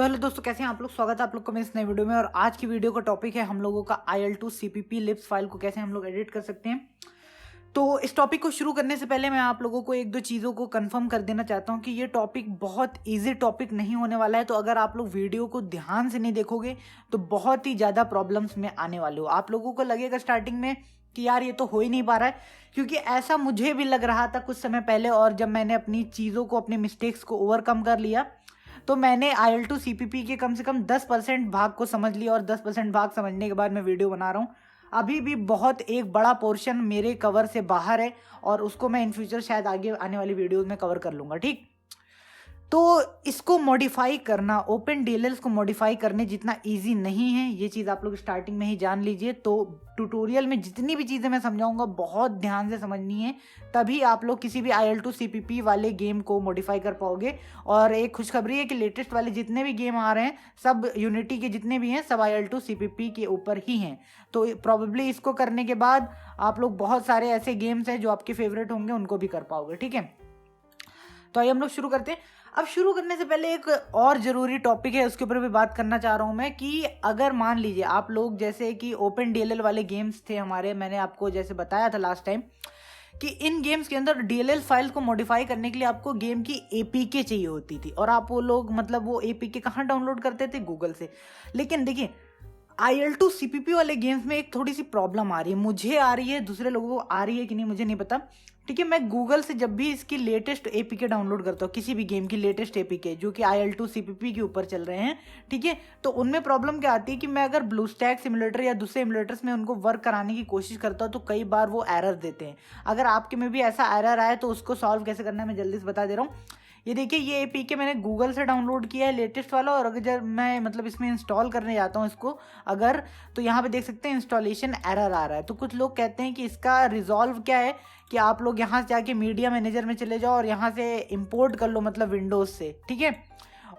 तो हेलो दोस्तों, कैसे हैं आप लोग। स्वागत है आप लोग को मेरे इस नए वीडियो में। और आज की वीडियो का टॉपिक है हम लोगों का IELTS CPP लिप्स फाइल को कैसे हम लोग एडिट कर सकते हैं। तो इस टॉपिक को शुरू करने से पहले मैं आप लोगों को एक दो चीज़ों को कंफर्म कर देना चाहता हूं कि ये टॉपिक बहुत इजी टॉपिक नहीं होने वाला है। तो अगर आप लोग वीडियो को ध्यान से नहीं देखोगे तो बहुत ही ज़्यादा प्रॉब्लम्स में आने वाले हो। आप लोगों को लगेगा स्टार्टिंग में कि यार ये तो हो ही नहीं पा रहा है, क्योंकि ऐसा मुझे भी लग रहा था कुछ समय पहले। और जब मैंने अपनी चीज़ों को, अपने मिस्टेक्स को ओवरकम कर लिया तो मैंने IELTS CPP के कम से कम 10% भाग को समझ लिया। और 10% भाग समझने के बाद मैं वीडियो बना रहा हूँ। अभी भी बहुत एक बड़ा पोर्शन मेरे कवर से बाहर है और उसको मैं इन फ्यूचर शायद आगे आने वाली वीडियोस में कवर कर लूँगा। ठीक, तो इसको मॉडिफाई करना, ओपन DLLs को मॉडिफाई करने जितना इजी नहीं है, ये चीज़ आप लोग स्टार्टिंग में ही जान लीजिए। तो ट्यूटोरियल में जितनी भी चीज़ें मैं समझाऊंगा बहुत ध्यान से समझनी है, तभी आप लोग किसी भी IELTS CPP वाले गेम को मॉडिफाई कर पाओगे। और एक खुशखबरी है कि लेटेस्ट वाले जितने भी गेम आ रहे हैं, सब यूनिटी के जितने भी हैं, सब IELTS CPP के ऊपर ही हैं। तो प्रॉबेबली इसको करने के बाद आप लोग बहुत सारे ऐसे गेम्स हैं जो आपके फेवरेट होंगे, उनको भी कर पाओगे। ठीक है, तो आइए हम लोग शुरू करते हैं। अब शुरू करने से पहले एक और ज़रूरी टॉपिक है, उसके ऊपर भी बात करना चाह रहा हूँ मैं कि अगर मान लीजिए आप लोग, जैसे कि ओपन DLL वाले गेम्स थे हमारे, मैंने आपको जैसे बताया था लास्ट टाइम कि इन गेम्स के अंदर DLL फाइल्स को मॉडिफाई करने के लिए आपको गेम की APK चाहिए होती थी। और आप वो लोग मतलब वो APK कहाँ डाउनलोड करते थे? गूगल से। लेकिन देखिए, IELTS CPP वाले गेम्स में एक थोड़ी सी प्रॉब्लम आ रही है, मुझे आ रही है, दूसरे लोगों को आ रही है कि नहीं मुझे नहीं पता। ठीक है, मैं गूगल से जब भी इसकी लेटेस्ट APK डाउनलोड करता हूँ, किसी भी गेम की लेटेस्ट APK जो कि IELTS CPP के ऊपर चल रहे हैं, ठीक है, तो उनमें प्रॉब्लम क्या आती है कि मैं अगर ब्लूस्टैक सिमुलेटर या दूसरे सिमुलेटर्स में उनको वर्क कराने की कोशिश करता हूँ तो कई बार वो एरर देते हैं। अगर आपके में भी ऐसा एरर आए तो उसको सॉल्व कैसे करना है मैं जल्दी से बता दे रहा हूँ। ये देखिए, ये APK मैंने गूगल से डाउनलोड किया है लेटेस्ट वाला। और अगर जब मैं मतलब इसमें इंस्टॉल करने जाता हूँ इसको अगर, तो यहाँ पे देख सकते हैं इंस्टॉलेशन एरर आ रहा है। तो कुछ लोग कहते हैं कि इसका रिजॉल्व क्या है कि आप लोग यहाँ से जाके मीडिया मैनेजर में चले जाओ और यहाँ से इंपोर्ट कर लो, मतलब विंडोज़ से। ठीक है,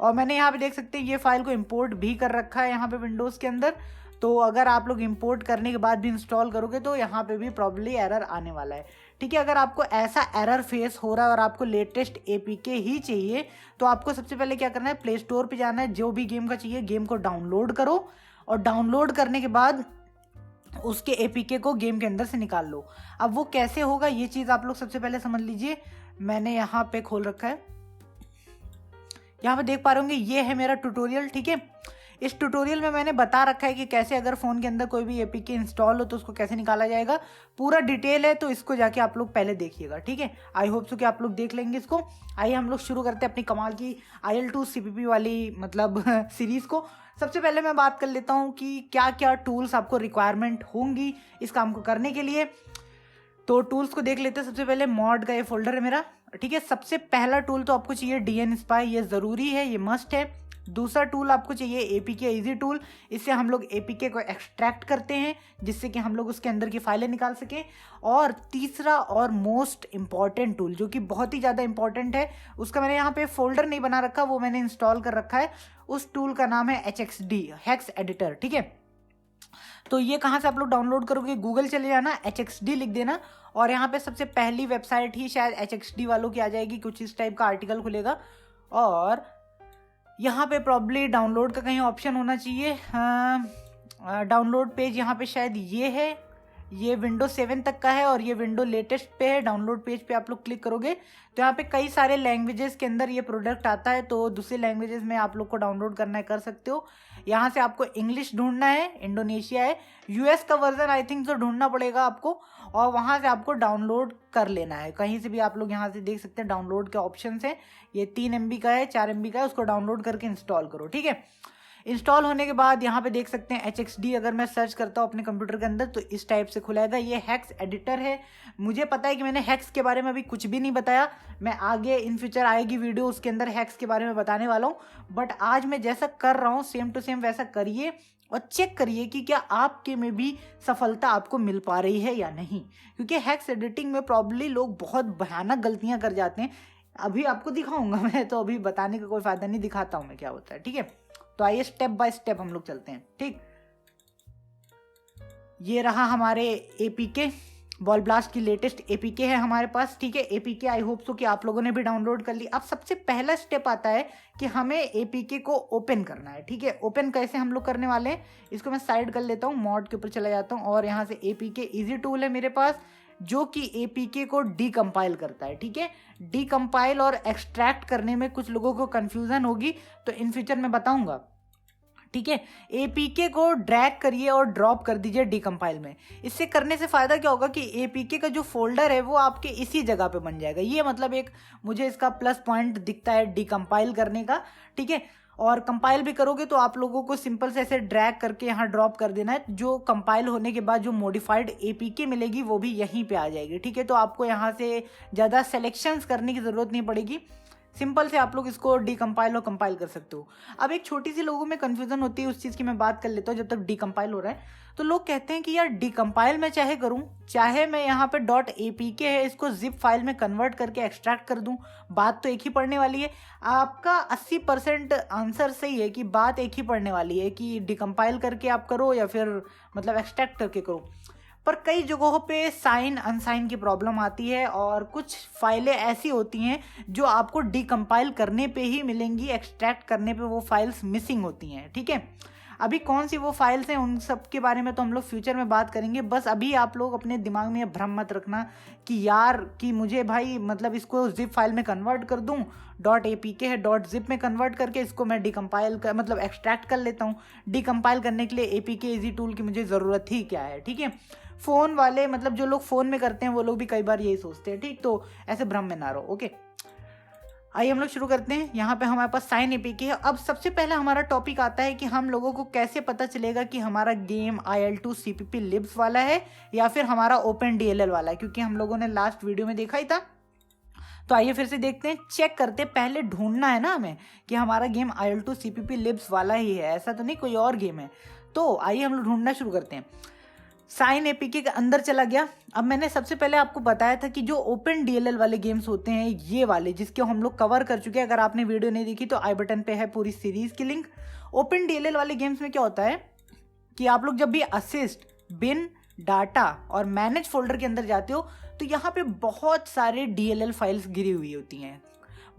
और मैंने यहाँ पे देख सकते हैं ये फाइल को इंपोर्ट भी कर रखा है यहाँ पे विंडोज़ के अंदर। तो अगर आप लोग इंपोर्ट करने के बाद भी इंस्टॉल करोगे तो यहाँ पे भी प्रॉब्ली एरर आने वाला है। ठीक है, अगर आपको ऐसा एरर फेस हो रहा है और आपको लेटेस्ट APK ही चाहिए तो आपको सबसे पहले क्या करना है, प्ले स्टोर पे जाना है, जो भी गेम का चाहिए गेम को डाउनलोड करो। और डाउनलोड करने के बाद उसके APK को गेम के अंदर से निकाल लो। अब वो कैसे होगा ये चीज़ आप लोग सबसे पहले समझ लीजिए। मैंने यहाँ पे खोल रखा है, यहाँ पे देख पा रहे होंगे, ये है मेरा ट्यूटोरियल। ठीक है, इस ट्यूटोरियल में मैंने बता रखा है कि कैसे अगर फ़ोन के अंदर कोई भी APK इंस्टॉल हो तो उसको कैसे निकाला जाएगा, पूरा डिटेल है। तो इसको जाके आप लोग पहले देखिएगा। ठीक है, आई होप सो कि आप लोग देख लेंगे इसको। आइए हम लोग शुरू करते हैं अपनी कमाल की IELTS CPP वाली मतलब सीरीज़ को। सबसे पहले मैं बात कर लेता हूँ कि क्या क्या टूल्स आपको रिक्वायरमेंट होंगी इस काम को करने के लिए। तो टूल्स को देख लेते हैं। सबसे पहले मॉड का ये फोल्डर है मेरा। ठीक है, सबसे पहला टूल तो आपको चाहिए DNSpy, ये ज़रूरी है, ये मस्ट है। दूसरा टूल आपको चाहिए APK इजी टूल। इससे हम लोग APK को एक्सट्रैक्ट करते हैं जिससे कि हम लोग उसके अंदर की फाइलें निकाल सकें। और तीसरा और मोस्ट इम्पॉर्टेंट टूल जो कि बहुत ही ज़्यादा इंपॉर्टेंट है, उसका मैंने यहाँ पे फोल्डर नहीं बना रखा, वो मैंने इंस्टॉल कर रखा है। उस टूल का नाम है HXD, हेक्स एडिटर। ठीक है, तो ये कहाँ से आप लोग डाउनलोड करोगे? गूगल चले जाना, HXD लिख देना और यहाँ पे सबसे पहली वेबसाइट ही शायद HXD वालों की आ जाएगी, कुछ इस टाइप का आर्टिकल खुलेगा। और यहाँ पे प्रॉब्ली डाउनलोड का कहीं ऑप्शन होना चाहिए। डाउनलोड पेज यहाँ पे शायद ये है, ये विंडो 7 तक का है और ये विंडो लेटेस्ट पे है। डाउनलोड पेज पे आप लोग क्लिक करोगे तो यहाँ पे कई सारे लैंग्वेजेस के अंदर ये प्रोडक्ट आता है। तो दूसरे लैंग्वेजेस में आप लोग को डाउनलोड करना है, कर सकते हो। यहाँ से आपको इंग्लिश ढूंढना है, इंडोनेशिया है, US का वर्जन आई थिंक तो ढूंढना पड़ेगा आपको। और वहाँ से आपको डाउनलोड कर लेना है कहीं से भी। आप लोग यहाँ से देख सकते हैं डाउनलोड के ऑप्शन है, ये 3 MB का है, 4 MB का है, उसको डाउनलोड करके इंस्टॉल करो। ठीक है, इंस्टॉल होने के बाद यहाँ पे देख सकते हैं HXD, अगर मैं सर्च करता हूँ अपने कंप्यूटर के अंदर तो इस टाइप से खुलाएगा। ये हेक्स एडिटर है। मुझे पता है कि मैंने हेक्स के बारे में अभी कुछ भी नहीं बताया, मैं आगे इन फ्यूचर आएगी वीडियो उसके अंदर हेक्स के बारे में बताने वाला हूँ। बट आज मैं जैसा कर रहा हूँ सेम टू सेम वैसा करिए और चेक करिए कि क्या आपके में भी सफलता आपको मिल पा रही है या नहीं। क्योंकि हेक्स एडिटिंग में प्रॉब्ली लोग बहुत भयानक गलतियाँ कर जाते हैं। अभी आपको दिखाऊंगा मैं, तो अभी बताने का कोई फायदा नहीं, दिखाता हूँ मैं क्या होता है। ठीक है, तो आइए स्टेप बाय स्टेप हम लोग चलते हैं। ठीक, ये रहा हमारे APK, बॉल ब्लास्ट की लेटेस्ट एपीके है हमारे पास, ठीक है। एपीके आई होप सो कि आप लोगों ने भी डाउनलोड कर ली। अब सबसे पहला स्टेप आता है कि हमें एपीके को ओपन करना है, ठीक है। ओपन कैसे हम लोग करने वाले हैं, इसको मैं साइड कर लेता हूँ, मॉड के ऊपर चला जाता हूँ और यहाँ से एपीके इजी टूल है मेरे पास जो कि एपीके को डीकम्पाइल करता है, ठीक है। डीकम्पाइल और एक्सट्रैक्ट करने में कुछ लोगों को कंफ्यूजन होगी, तो इन फ्यूचर मैं बताऊंगा, ठीक है। एपीके को ड्रैग करिए और ड्रॉप कर दीजिए डीकम्पाइल में। इससे करने से फायदा क्या होगा कि एपीके का जो फोल्डर है वो आपके इसी जगह पे बन जाएगा। ये मतलब एक मुझे इसका प्लस पॉइंट दिखता है डीकम्पाइल करने का, ठीक है। और कंपाइल भी करोगे तो आप लोगों को सिंपल से ऐसे ड्रैग करके यहाँ ड्रॉप कर देना है। जो कंपाइल होने के बाद जो मॉडिफाइड एपीके मिलेगी वो भी यहीं पे आ जाएगी, ठीक है। तो आपको यहाँ से ज़्यादा सेलेक्शंस करने की ज़रूरत नहीं पड़ेगी, सिंपल से आप लोग इसको डीकम्पाइल और कंपाइल कर सकते हो। अब एक छोटी सी लोगों में कन्फ्यूजन होती है, उस चीज़ की मैं बात कर लेता हूँ। जब तक डीकम्पाइल हो रहा है तो लोग कहते हैं कि यार डीकम्पाइल मैं चाहे करूँ, चाहे मैं यहाँ पे डॉट एपीके है इसको जिप फाइल में कन्वर्ट करके एक्सट्रैक्ट कर दूँ, बात तो एक ही पड़ने वाली है। आपका 80% आंसर सही है कि बात एक ही पड़ने वाली है कि डीकम्पाइल करके आप करो या फिर मतलब एक्सट्रैक्ट करके करो। पर कई जगहों पे साइन अनसाइन की प्रॉब्लम आती है और कुछ फाइलें ऐसी होती हैं जो आपको डीकम्पाइल करने पे ही मिलेंगी, एक्सट्रैक्ट करने पे वो फाइल्स मिसिंग होती हैं, ठीक है। अभी कौन सी वो फाइल्स हैं उन सब के बारे में तो हम लोग फ्यूचर में बात करेंगे। बस अभी आप लोग अपने दिमाग में ये भ्रम मत रखना कि यार कि मुझे भाई मतलब इसको जिप फाइल में कन्वर्ट कर दूं, डॉट एपीके है डॉट जिप में कन्वर्ट करके इसको मैं डीकम्पाइल कर मतलब एक्सट्रैक्ट कर लेता हूँ। डीकम्पाइल करने के लिए एपीके इजी टूल की मुझे ज़रूरत ही क्या है, ठीक है। फ़ोन वाले मतलब जो लोग फ़ोन में करते हैं वो लोग भी कई बार यही सोचते हैं, ठीक। तो ऐसे भ्रम में ना रहो, ओके। आइए हम लोग शुरू करते हैं। यहाँ पे हमारे पास साइन एपीके है। अब सबसे पहले हमारा टॉपिक आता है कि हम लोगों को कैसे पता चलेगा कि हमारा गेम IL2 CPP लिब्स वाला है या फिर हमारा ओपन DLL वाला है, क्योंकि हम लोगों ने लास्ट वीडियो में देखा ही था। तो आइए फिर से देखते हैं, चेक करते हैं। पहले ढूंढना है ना हमें कि हमारा गेम IL2 CPP लिब्स वाला ही है, ऐसा तो नहीं कोई और गेम है। तो आइए हम लोग ढूंढना शुरू करते हैं। साइन एपीके के अंदर चला गया। अब मैंने सबसे पहले आपको बताया था कि जो ओपन DLL वाले गेम्स होते हैं ये वाले जिसके हम लोग कवर कर चुके हैं, अगर आपने वीडियो नहीं देखी तो आई बटन पे है पूरी सीरीज की लिंक। ओपन DLL वाले गेम्स में क्या होता है कि आप लोग जब भी असिस्ट, बिन, डाटा और मैनेज फोल्डर के अंदर जाते हो तो यहाँ पे बहुत सारे DLL फाइल्स गिरी हुई होती हैं,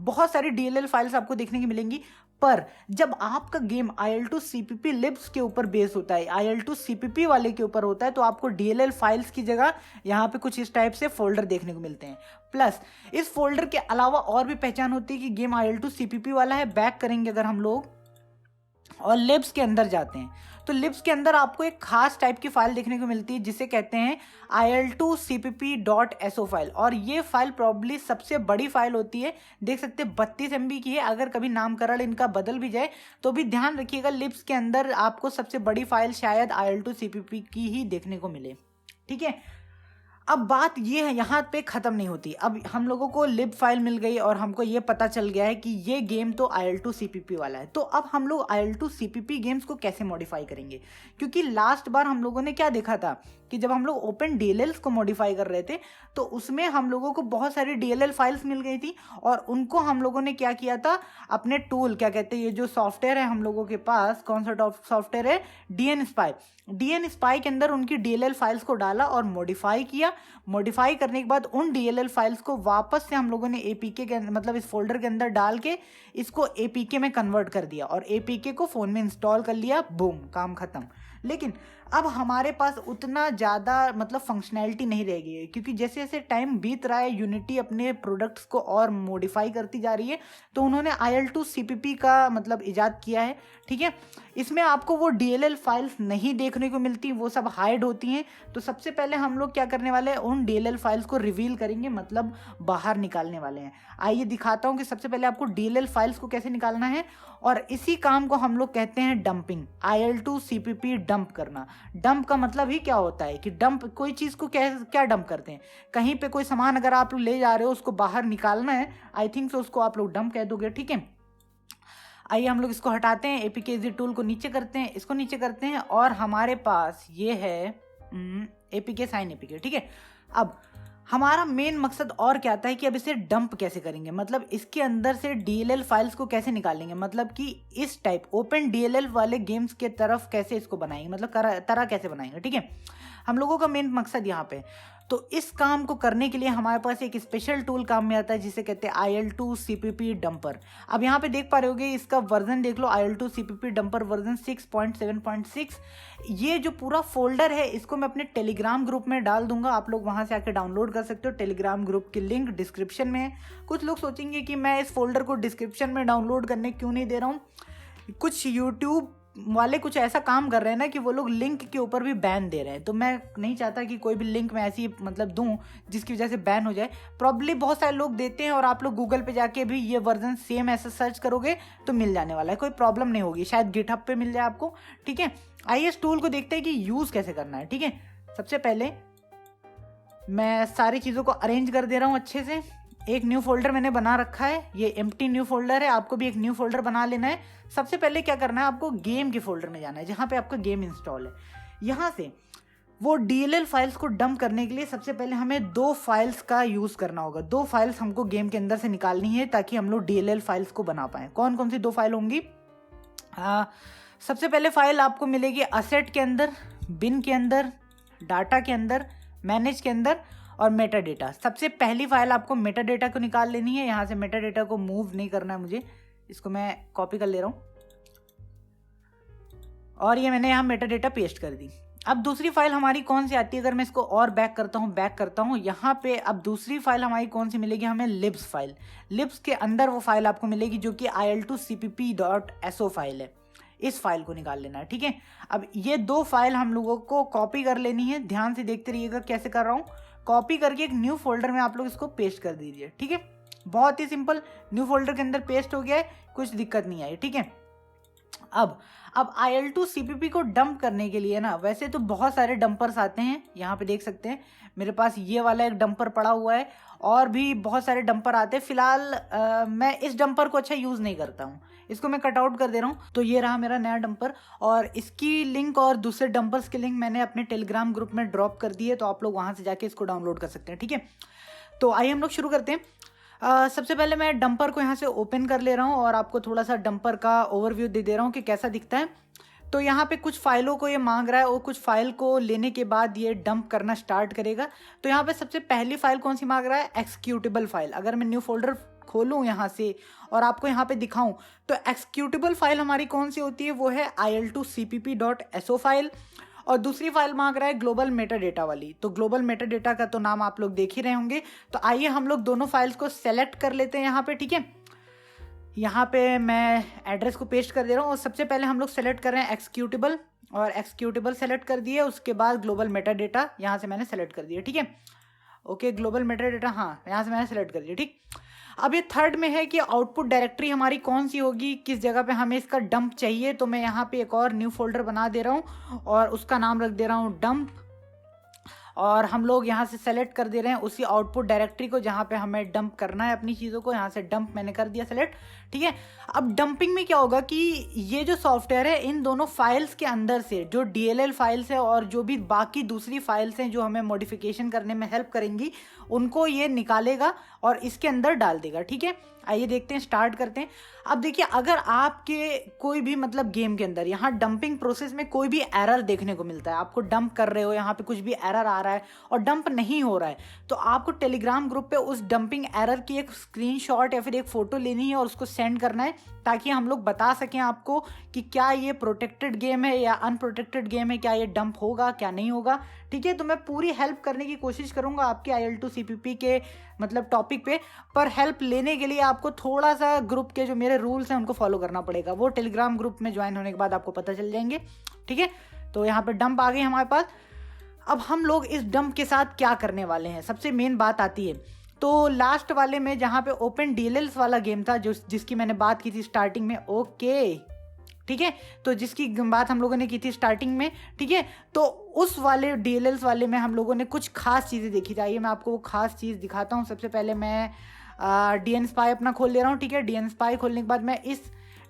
बहुत सारी DLL फाइल्स आपको देखने की मिलेंगी। पर जब आपका गेम IL2 CPP लिब्स के ऊपर बेस होता है, IL2 CPP वाले के ऊपर होता है, तो आपको DLL फाइल्स की जगह यहाँ पे कुछ इस टाइप से फोल्डर देखने को मिलते हैं। प्लस इस फोल्डर के अलावा और भी पहचान होती है कि गेम IL2 CPP वाला है। बैक करेंगे अगर हम लोग और लिब्स के अंदर जाते हैं तो लिब्स के अंदर आपको एक खास टाइप की फाइल देखने को मिलती है जिसे कहते हैं IL2 CPP.so फाइल। और ये फाइल प्रॉब्ली सबसे बड़ी फाइल होती है, देख सकते हैं 32 MB की है। अगर कभी नामकरण इनका बदल भी जाए तो भी ध्यान रखिएगा, लिब्स के अंदर आपको सबसे बड़ी फाइल शायद IL2 CPP की ही देखने को मिले, ठीक है। अब बात ये है, यहाँ पे ख़त्म नहीं होती। अब हम लोगों को लिब फाइल मिल गई और हमको ये पता चल गया है कि ये गेम तो IL2 CPP वाला है। तो अब हम लोग IL2 CPP गेम्स को कैसे मॉडिफाई करेंगे, क्योंकि लास्ट बार हम लोगों ने क्या देखा था कि जब हम लोग ओपन DLLs को मॉडिफाई कर रहे थे तो उसमें हम लोगों को बहुत सारी DLL फाइल्स मिल गई थी और उनको हम लोगों ने क्या किया था, अपने टूल क्या कहते हैं, ये जो सॉफ्टवेयर है हम लोगों के पास, कौन सा सॉफ्टवेयर है, DN स्पाई के अंदर उनकी DLL फाइल्स को डाला और मॉडिफाई किया। मॉडिफाई करने के बाद उन DLL फाइल्स को वापस से हम लोगों ने APK के मतलब इस फोल्डर के अंदर डाल के इसको APK में कन्वर्ट कर दिया और APK को फ़ोन में इंस्टॉल कर लिया, बूम, काम ख़त्म। लेकिन अब हमारे पास उतना ज़्यादा मतलब फंक्शनैलिटी नहीं रह गई है, क्योंकि जैसे जैसे टाइम बीत रहा है यूनिटी अपने प्रोडक्ट्स को और मॉडिफाई करती जा रही है। तो उन्होंने IL2 CPP का मतलब इजाद किया है, ठीक है। इसमें आपको वो DLL फाइल्स नहीं देखने को मिलती, वो सब हाइड होती हैं। तो सबसे पहले हम लोग क्या करने वाले हैं, उन DLL फाइल्स को रिवील करेंगे, मतलब बाहर निकालने वाले हैं। आइए दिखाता हूँ कि सबसे पहले आपको DLL फाइल्स को कैसे निकालना है, और इसी काम को हम लोग कहते हैं डंपिंग। IL2 CPP डंप करना। डंप का मतलब ही क्या होता है कि डंप कोई चीज़ को क्या डंप करते हैं, कहीं पे कोई सामान अगर आप लोग ले जा रहे हो उसको बाहर निकालना है, आई थिंक सो उसको आप लोग डंप कह दोगे, ठीक है। आइए हम लोग इसको हटाते हैं, APK इजी टूल को नीचे करते हैं, इसको नीचे करते हैं और हमारे पास ये है APK साइन APK, ठीक है। अब हमारा मेन मकसद और क्या आता है कि अब इसे डंप कैसे करेंगे, मतलब इसके अंदर से DLL फाइल्स को कैसे निकालेंगे, मतलब कि इस टाइप ओपन DLL वाले गेम्स के तरफ कैसे इसको बनाएंगे, मतलब तरह कैसे बनाएंगे, ठीक है। हम लोगों का मेन मकसद यहाँ पे। तो इस काम को करने के लिए हमारे पास एक स्पेशल टूल काम में आता है जिसे कहते हैं IL2 CPP डंपर। अब यहाँ पे देख पा रहे होगे, इसका वर्जन देख लो, IL2 CPP डंपर वर्जन 6.7.6। ये जो पूरा फोल्डर है इसको मैं अपने टेलीग्राम ग्रुप में डाल दूंगा, आप लोग वहां से आके डाउनलोड कर सकते हो। टेलीग्राम ग्रुप की लिंक डिस्क्रिप्शन में है। कुछ लोग सोचेंगे कि मैं इस फोल्डर को डिस्क्रिप्शन में डाउनलोड करने क्यों नहीं दे रहा हूँ, कुछ यूट्यूब वाले कुछ ऐसा काम कर रहे हैं ना कि वो लोग लिंक के ऊपर भी बैन दे रहे हैं, तो मैं नहीं चाहता कि कोई भी लिंक मैं ऐसी मतलब दूं जिसकी वजह से बैन हो जाए। प्रॉब्ली बहुत सारे लोग देते हैं और आप लोग गूगल पे जाके भी ये वर्जन सेम ऐसा सर्च करोगे तो मिल जाने वाला है, कोई प्रॉब्लम नहीं होगी, शायद गिटहब पे मिल जाए आपको। ठीक है, आइए इस टूल को देखते हैं कि यूज़ कैसे करना है। ठीक है, सबसे पहले मैं सारी चीज़ों को अरेंज कर दे रहा हूँ अच्छे से। एक न्यू फोल्डर मैंने बना रखा है, ये एम्प्टी न्यू फोल्डर है, आपको भी एक न्यू फोल्डर बना लेना है। सबसे पहले क्या करना है, आपको गेम के फोल्डर में जाना है जहाँ पे आपका गेम इंस्टॉल है। यहाँ से वो DLL फाइल्स को डंप करने के लिए सबसे पहले हमें 2 फाइल्स का यूज़ करना होगा। 2 फाइल्स हमको गेम के अंदर से निकालनी है ताकि हम लोग DLL फाइल्स को बना पाएँ। कौन कौन सी 2 फाइल होंगी? सबसे पहले फाइल आपको मिलेगी असेट के अंदर, बिन के अंदर, डाटा के अंदर, मैनेज के अंदर और मेटा डेटा। सबसे पहली फाइल आपको मेटा डेटा को निकाल लेनी है। यहाँ से मेटा डेटा को मूव नहीं करना है मुझे, इसको मैं कॉपी कर ले रहा हूँ और ये मैंने यहाँ मेटा डेटा पेस्ट कर दी। अब दूसरी फाइल हमारी कौन सी आती है, अगर मैं इसको और बैक करता हूँ यहाँ पे, अब दूसरी फाइल हमारी कौन सी मिलेगी हमें, लिब्स फाइल। लिब्स के अंदर वो फाइल आपको मिलेगी जो कि IL2 CPP.so फाइल है। इस फाइल को निकाल लेना है। ठीक है, अब ये 2 फाइल हम लोगों को कॉपी कर लेनी है। ध्यान से देखते रहिएगा कैसे कर रहा हूँ। कॉपी करके एक न्यू फोल्डर में आप लोग इसको पेस्ट कर दीजिए। ठीक है, बहुत ही सिंपल, न्यू फोल्डर के अंदर पेस्ट हो गया है, कुछ दिक्कत नहीं आई। ठीक है, अब IL2 CPP को डंप करने के लिए ना, वैसे तो बहुत सारे डंपर्स आते हैं, यहाँ पे देख सकते हैं मेरे पास ये वाला एक डंपर पड़ा हुआ है और भी बहुत सारे डंपर आते हैं। फिलहाल मैं इस डंपर को अच्छा यूज़ नहीं करता हूँ, इसको मैं कट आउट कर दे रहा हूँ। तो ये रहा मेरा नया डंपर और इसकी लिंक और दूसरे डंपर्स की लिंक मैंने अपने टेलीग्राम ग्रुप में ड्रॉप कर दी है, तो आप लोग वहाँ से जाके इसको डाउनलोड कर सकते हैं। ठीक है, तो आइए हम लोग शुरू करते हैं। सबसे पहले मैं डंपर को यहाँ से ओपन कर ले रहा हूँ और आपको थोड़ा सा डंपर का ओवरव्यू दे दे रहा हूँ कि कैसा दिखता है। तो यहाँ पे कुछ फाइलों को ये मांग रहा है और कुछ फाइल को लेने के बाद ये डंप करना स्टार्ट करेगा। तो यहाँ पे सबसे पहली फाइल कौन सी मांग रहा है, एक्सिक्यूटेबल फाइल। अगर मैं न्यू फोल्डर खोलूँ यहाँ से और आपको यहाँ पे दिखाऊँ तो एक्सिक्यूटेबल फाइल हमारी कौन सी होती है, वो है IL2 CPP.so फाइल। और दूसरी फाइल मांग रहा है ग्लोबल मेटा डेटा वाली। तो ग्लोबल मेटा डेटा का तो नाम आप लोग देख ही रहे होंगे। तो आइए हम लोग दोनों फाइल्स को सेलेक्ट कर लेते हैं यहाँ पे। ठीक है, यहाँ पे मैं एड्रेस को पेस्ट कर दे रहा हूँ और सबसे पहले हम लोग सेलेक्ट कर रहे हैं एक्सिक्यूटेबल, और एक्सिक्यूटेबल सेलेक्ट कर दिए, उसके बाद ग्लोबल मेटा डेटा यहाँ से मैंने सेलेक्ट कर दिया। ठीक है, ओके, ग्लोबल मेटा डेटा, हाँ यहाँ से मैंने सेलेक्ट कर दिया। ठीक, अब ये थर्ड में है कि आउटपुट डायरेक्टरी हमारी कौन सी होगी, किस जगह पे हमें इसका डंप चाहिए। तो मैं यहाँ पे एक और न्यू फोल्डर बना दे रहा हूँ और उसका नाम रख दे रहा हूँ डंप, और हम लोग यहाँ से सेलेक्ट कर दे रहे हैं उसी आउटपुट डायरेक्टरी को जहाँ पे हमें डंप करना है अपनी चीज़ों को। यहाँ से डंप मैंने कर दिया सेलेक्ट। ठीक है, अब डंपिंग में क्या होगा कि ये जो सॉफ्टवेयर है इन दोनों फाइल्स के अंदर से जो DLL फाइल्स है और जो भी बाकी दूसरी फाइल्स हैं जो हमें मॉडिफिकेशन करने में हेल्प करेंगी, उनको ये निकालेगा और इसके अंदर डाल देगा। ठीक है, आइए देखते हैं, स्टार्ट करते हैं। अब देखिए, अगर आपके कोई भी मतलब गेम के अंदर यहाँ डंपिंग प्रोसेस में कोई भी एरर देखने को मिलता है, आपको डंप कर रहे हो, यहाँ पे कुछ भी एरर आ रहा है और डंप नहीं हो रहा है, तो आपको टेलीग्राम ग्रुप पे उस डंपिंग एरर की एक स्क्रीनशॉट या फिर एक फोटो लेनी है और उसको सेंड करना है, ताकि हम लोग बता सकें आपको कि क्या ये प्रोटेक्टेड गेम है या अनप्रोटेक्टेड गेम है, क्या ये डंप होगा क्या नहीं होगा। ठीक है, तो मैं पूरी हेल्प करने की कोशिश करूंगा आपके IL2 CPP के मतलब टॉपिक पे, पर हेल्प लेने के लिए आपको थोड़ा सा ग्रुप के जो मेरे रूल्स हैं उनको फॉलो करना पड़ेगा। वो टेलीग्राम ग्रुप में ज्वाइन होने के बाद आपको पता चल जाएंगे। ठीक है, तो यहाँ पे डंप आ गई हमारे पास। अब हम लोग इस डंप के साथ क्या करने वाले हैं, सबसे मेन बात आती है। तो लास्ट वाले में जहाँ पे ओपन DLLs वाला गेम था, जिसकी मैंने बात की थी स्टार्टिंग में, ओके ठीक है, तो जिसकी बात हम लोगों ने की थी स्टार्टिंग में। ठीक है, तो उस वाले DLLs वाले में हम लोगों ने कुछ खास चीज़ें देखी थी। आइए मैं आपको वो खास चीज़ दिखाता हूँ। सबसे पहले मैं DNSpy अपना खोल ले रहा हूँ। ठीक है, DNSpy खोलने के बाद मैं इस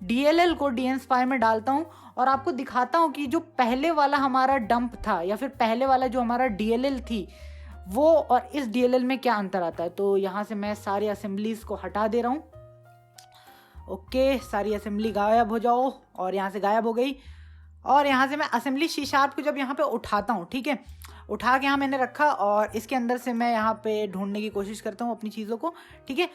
DLL को DNSpy में डालता हूँ और आपको दिखाता हूँ कि जो पहले वाला हमारा डंप था या फिर पहले वाला जो हमारा DLL थी वो और इस DLL में क्या अंतर आता है। तो यहाँ से मैं सारी असेंबलीज को हटा दे रहा हूँ। ओके, सारी असेंबली गायब हो जाओ, और यहाँ से गायब हो गई। और यहाँ से मैं असेंबली C# को जब यहाँ पे उठाता हूँ, ठीक है, उठा के यहाँ मैंने रखा और इसके अंदर से मैं यहाँ पे ढूंढने की कोशिश करता हूँ अपनी चीज़ों को, ठीक है।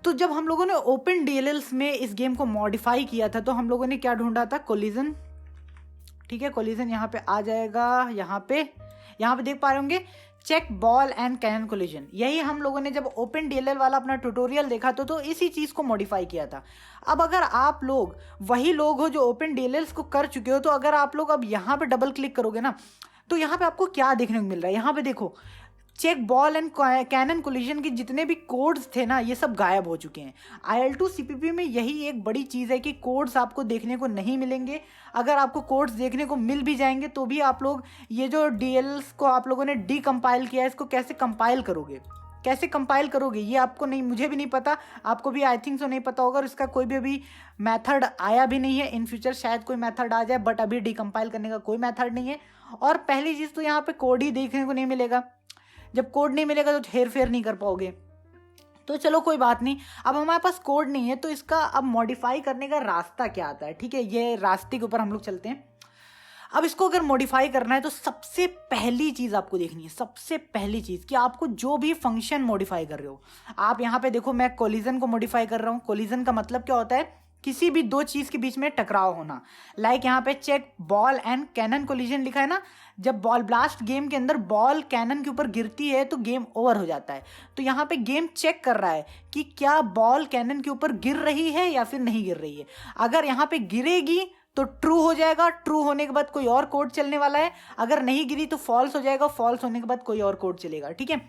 तो जब हम लोगों ने ओपन DLLs में इस गेम को मॉडिफाई किया था तो हम लोगों ने क्या ढूंढा था, कोलिजन, ठीक है। कोलिजन यहाँ पे आ जाएगा, यहाँ पे देख पा रहे होंगे check ball and cannon collision. यही हम लोगों ने जब ओपन DLL वाला अपना ट्यूटोरियल देखा तो इसी चीज़ को मॉडिफाई किया था। अब अगर आप लोग वही लोग हो जो ओपन DLLs को कर चुके हो, तो अगर आप लोग अब यहाँ पे डबल क्लिक करोगे ना, तो यहाँ पे आपको क्या देखने को मिल रहा है, यहाँ पे देखो check ball and cannon collision के जितने भी कोड्स थे ना, ये सब गायब हो चुके हैं। IL2 CPP में यही एक बड़ी चीज़ है कि कोड्स आपको देखने को नहीं मिलेंगे। अगर आपको कोड्स देखने को मिल भी जाएंगे तो भी आप लोग ये जो DLLs को आप लोगों ने डीकम्पाइल किया है, इसको कैसे कंपाइल करोगे, कैसे कंपाइल करोगे, ये आपको नहीं, मुझे भी नहीं पता, आपको भी आई थिंक सो नहीं पता होगा। और इसका कोई भी अभी मेथड आया भी नहीं है। इन फ्यूचर शायद कोई मेथड आ जाए, बट अभी डीकम्पाइल करने का कोई मेथड नहीं है। और पहली चीज़ तो यहाँ पे कोड ही देखने को नहीं मिलेगा। जब कोड नहीं मिलेगा तो हेर फेर नहीं कर पाओगे। तो चलो कोई बात नहीं, अब हमारे पास कोड नहीं है तो इसका अब मॉडिफाई करने का रास्ता क्या आता है, ठीक है। ये रास्ते के ऊपर हम लोग चलते हैं। अब इसको अगर मॉडिफाई करना है तो सबसे पहली चीज़ आपको देखनी है, सबसे पहली चीज़ कि आपको जो भी फंक्शन मॉडिफाई कर रहे हो, आप यहाँ पे देखो मैं कोलिजन को मॉडिफाई कर रहा हूँ। कोलिजन का मतलब क्या होता है, किसी भी दो चीज़ के बीच में टकराव होना। लाइक यहाँ पे check ball and cannon collision लिखा है ना, जब बॉल ब्लास्ट गेम के अंदर बॉल कैनन के ऊपर गिरती है तो गेम ओवर हो जाता है। तो यहाँ पे गेम चेक कर रहा है कि क्या बॉल कैनन के ऊपर गिर रही है या फिर नहीं गिर रही है। अगर यहाँ पे गिरेगी तो ट्रू हो जाएगा, ट्रू होने के बाद कोई और कोड चलने वाला है। अगर नहीं गिरी तो फॉल्स हो जाएगा, फॉल्स होने के बाद कोई और कोड चलेगा, ठीक है।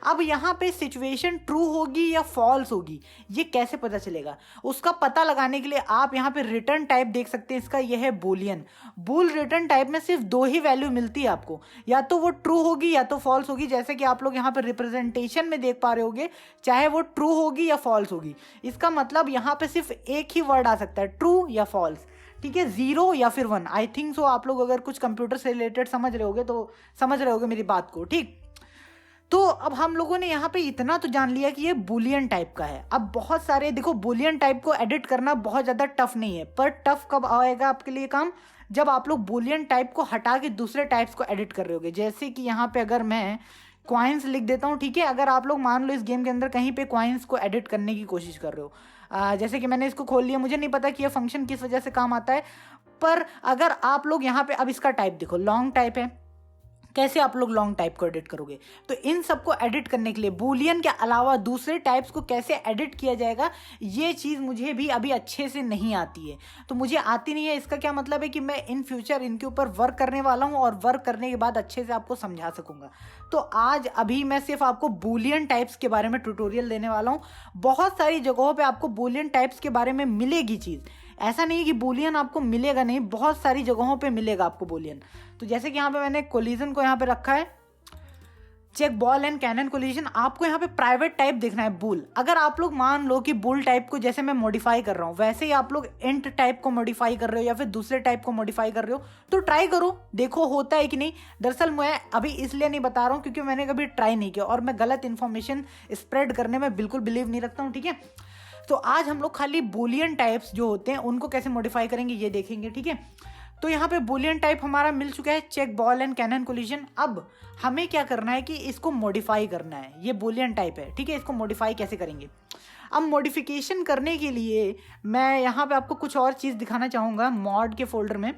अब यहाँ पे सिचुएशन ट्रू होगी या फॉल्स होगी, ये कैसे पता चलेगा, उसका पता लगाने के लिए आप यहाँ पे रिटर्न टाइप देख सकते हैं। इसका यह है बूलियन। बूल रिटर्न टाइप में सिर्फ दो ही वैल्यू मिलती है आपको, या तो वो ट्रू होगी या तो फॉल्स होगी। जैसे कि आप लोग यहाँ पे रिप्रेजेंटेशन में देख पा रहे होगे, चाहे वो ट्रू होगी या फॉल्स होगी। इसका मतलब यहाँ पे सिर्फ एक ही वर्ड आ सकता है, ट्रू या फॉल्स, ठीक है, 0 या फिर 1। आई थिंक सो आप लोग अगर कुछ कंप्यूटर से रिलेटेड समझ रहे होगे तो समझ रहे होगे मेरी बात को, ठीक। तो अब हम लोगों ने यहाँ पे इतना तो जान लिया कि ये बुलियन टाइप का है। अब बहुत सारे देखो, बुलियन टाइप को एडिट करना बहुत ज़्यादा टफ नहीं है, पर टफ कब आएगा आपके लिए काम, जब आप लोग बुलियन टाइप को हटा के दूसरे टाइप्स को एडिट कर रहे होगे। जैसे कि यहाँ पे अगर मैं क्वाइंस लिख देता हूँ, ठीक है। अगर आप लोग मान लो इस गेम के अंदर कहीं पे क्वाइंस को एडिट करने की कोशिश कर रहे हो, जैसे कि मैंने इसको खोल लिया, मुझे नहीं पता कि ये फंक्शन किस वजह से काम आता है, पर अगर आप लोग यहाँ पे अब इसका टाइप देखो, लॉन्ग टाइप है, कैसे आप लोग लॉन्ग टाइप को एडिट करोगे। तो इन सबको एडिट करने के लिए बूलियन के अलावा दूसरे टाइप्स को कैसे एडिट किया जाएगा, ये चीज़ मुझे भी अभी अच्छे से नहीं आती है। तो मुझे आती नहीं है, इसका क्या मतलब है कि मैं इन फ्यूचर इनके ऊपर वर्क करने वाला हूँ और वर्क करने के बाद अच्छे से आपको समझा सकूंगा। तो आज अभी मैं सिर्फ आपको बूलियन टाइप्स के बारे में ट्यूटोरियल देने वाला हूँ। बहुत सारी जगहों पर आपको बूलियन टाइप्स के बारे में मिलेगी चीज़, ऐसा नहीं है कि बूलियन आपको मिलेगा नहीं, बहुत सारी जगहों पे मिलेगा आपको बूलियन। तो जैसे कि यहाँ पे मैंने कोलिजन को यहाँ पे रखा है, check ball and cannon collision. आपको यहाँ पे प्राइवेट टाइप देखना है, बुल। अगर आप लोग मान लो कि बुल टाइप को जैसे मैं मॉडिफाई कर रहा हूँ, वैसे ही आप लोग इंट टाइप को मॉडिफाई कर रहे हो या फिर दूसरे टाइप को मॉडिफाई कर रहे हो, तो ट्राई करो, देखो होता है कि नहीं। दरअसल मैं अभी इसलिए नहीं बता रहा हूँ क्योंकि मैंने कभी ट्राई नहीं किया और मैं गलत इन्फॉर्मेशन स्प्रेड करने में बिल्कुल बिलीव नहीं रखता हूँ, ठीक है। तो आज हम लोग खाली बूलियन टाइप्स जो होते हैं उनको कैसे मॉडिफाई करेंगे ये देखेंगे, ठीक है। तो यहाँ पे बूलियन टाइप हमारा मिल चुका है, check ball and cannon collision. अब हमें क्या करना है कि इसको मॉडिफाई करना है। ये बूलियन टाइप है, ठीक है, इसको मॉडिफाई कैसे करेंगे। अब मॉडिफिकेशन करने के लिए मैं यहाँ पे आपको कुछ और चीज़ दिखाना चाहूँगा। मॉड के फोल्डर में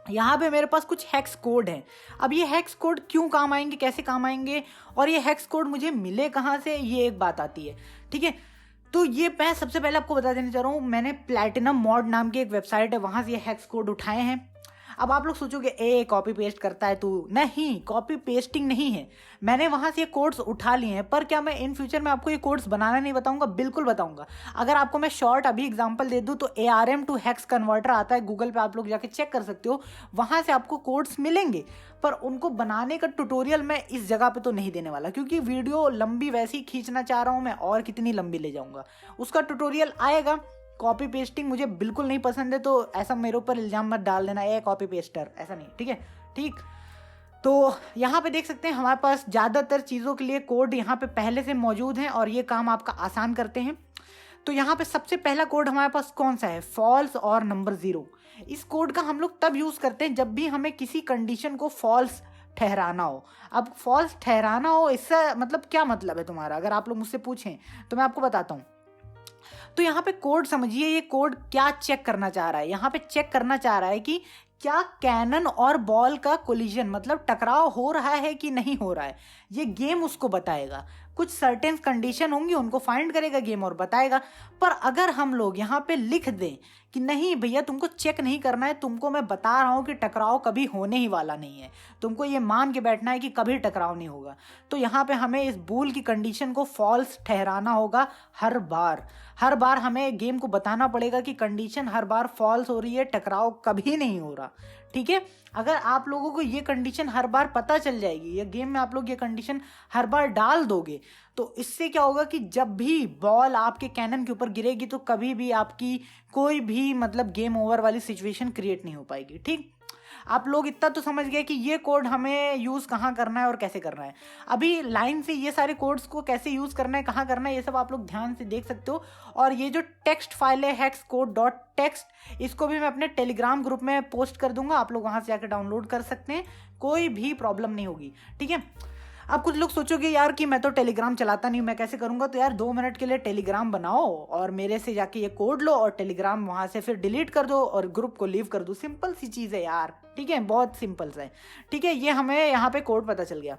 यहाँ पे मेरे पास कुछ हैक्स कोड हैं। अब ये हैक्स कोड क्यों काम आएंगे, कैसे काम आएंगे, और ये हैक्स कोड मुझे मिले कहाँ से, ये एक बात आती है, ठीक है। तो ये मैं सबसे पहले आपको बता देना चाह रहा हूँ, मैंने प्लैटिनम मॉड नाम की एक वेबसाइट है, वहाँ से ये हैक्स कोड उठाए हैं। अब आप लोग सोचोगे ए कॉपी पेस्ट करता है तू, नहीं, कॉपी पेस्टिंग नहीं है, मैंने वहाँ से ये कोड्स उठा लिए हैं। पर क्या मैं इन फ्यूचर में आपको ये कोड्स बनाना नहीं बताऊंगा, बिल्कुल बताऊंगा। अगर आपको मैं शॉर्ट अभी एग्जांपल दे दूँ तो ARM टू हेक्स कन्वर्टर आता है, गूगल पे आप लोग जाके चेक कर सकते हो, वहाँ से आपको कोड्स मिलेंगे। पर उनको बनाने का ट्यूटोरियल मैं इस जगह पे तो नहीं देने वाला, क्योंकि वीडियो लंबी वैसे ही खींचना चाह रहा हूँ मैं, और कितनी लंबी ले जाऊँगा। उसका ट्यूटोरियल आएगा। कॉपी पेस्टिंग मुझे बिल्कुल नहीं पसंद है, तो ऐसा मेरे ऊपर इल्ज़ाम मत डाल देना, ए कॉपी पेस्टर, ऐसा नहीं, ठीक है, ठीक। तो यहाँ पे देख सकते हैं हमारे पास ज़्यादातर चीज़ों के लिए कोड यहाँ पे पहले से मौजूद हैं और ये काम आपका आसान करते हैं। तो यहाँ पे सबसे पहला कोड हमारे पास कौन सा है, फॉल्स और नंबर 0। इस कोड का हम लोग तब यूज़ करते हैं जब भी हमें किसी कंडीशन को फॉल्स ठहराना हो। अब फॉल्स ठहराना हो, इससे मतलब क्या मतलब है तुम्हारा, अगर आप लोग मुझसे पूछें तो मैं आपको बताता हूँ। तो यहाँ पे कोड समझिए, ये कोड क्या चेक करना चाह रहा है, यहाँ पे चेक करना चाह रहा है कि क्या कैनन और बॉल का कोलिजन मतलब टकराव हो रहा है कि नहीं हो रहा है, ये गेम उसको बताएगा। कुछ सर्टेन कंडीशन होंगी, उनको फाइंड करेगा गेम और बताएगा। पर अगर हम लोग यहाँ पे लिख दें कि नहीं भैया तुमको चेक नहीं करना है, तुमको मैं बता रहा हूँ कि टकराव कभी होने ही वाला नहीं है, तुमको ये मान के बैठना है कि कभी टकराव नहीं होगा, तो यहाँ पे हमें इस बूल की कंडीशन को फॉल्स ठहराना होगा। हर बार हमें गेम को बताना पड़ेगा कि कंडीशन हर बार फॉल्स हो रही है, टकराव कभी नहीं हो रहा। ठीक है, अगर आप लोगों को ये कंडीशन हर बार पता चल जाएगी, या गेम में आप लोग ये कंडीशन हर बार डाल दोगे, तो इससे क्या होगा कि जब भी बॉल आपके कैनन के ऊपर गिरेगी तो कभी भी आपकी कोई भी मतलब गेम ओवर वाली सिचुएशन क्रिएट नहीं हो पाएगी। ठीक, आप लोग इतना तो समझ गए कि ये कोड हमें यूज़ कहाँ करना है और कैसे करना है। अभी लाइन से ये सारे कोड्स को कैसे यूज़ करना है, कहाँ करना है, ये सब आप लोग ध्यान से देख सकते हो। और ये जो टेक्स्ट फाइल है hexcode.txt, इसको भी मैं अपने टेलीग्राम ग्रुप में पोस्ट कर दूंगा, आप लोग वहाँ से जाकर डाउनलोड कर सकते हैं, कोई भी प्रॉब्लम नहीं होगी। ठीक है, अब कुछ लोग सोचोगे यार कि मैं तो टेलीग्राम चलाता नहीं, मैं कैसे करूंगा, तो यार 2 मिनट के लिए टेलीग्राम बनाओ और मेरे से जाके ये कोड लो और टेलीग्राम वहां से फिर डिलीट कर दो और ग्रुप को लीव कर दो। सिंपल सी चीज़ है यार, ठीक है, बहुत सिंपल सा है। ठीक है, ये हमें यहाँ पे कोड पता चल गया।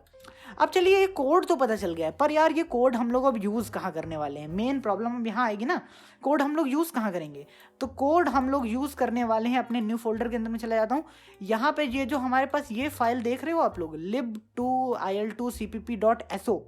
अब चलिए, ये कोड तो पता चल गया है, पर यार ये कोड हम लोग अब यूज़ कहाँ करने वाले हैं, मेन प्रॉब्लम अब यहाँ आएगी ना, कोड हम लोग यूज़ कहाँ करेंगे। तो कोड हम लोग यूज़ करने वाले हैं अपने न्यू फोल्डर के अंदर में चला जाता हूँ। यहाँ पे ये जो हमारे पास ये फाइल देख रहे हो आप लोग, lib2il2cpp.so,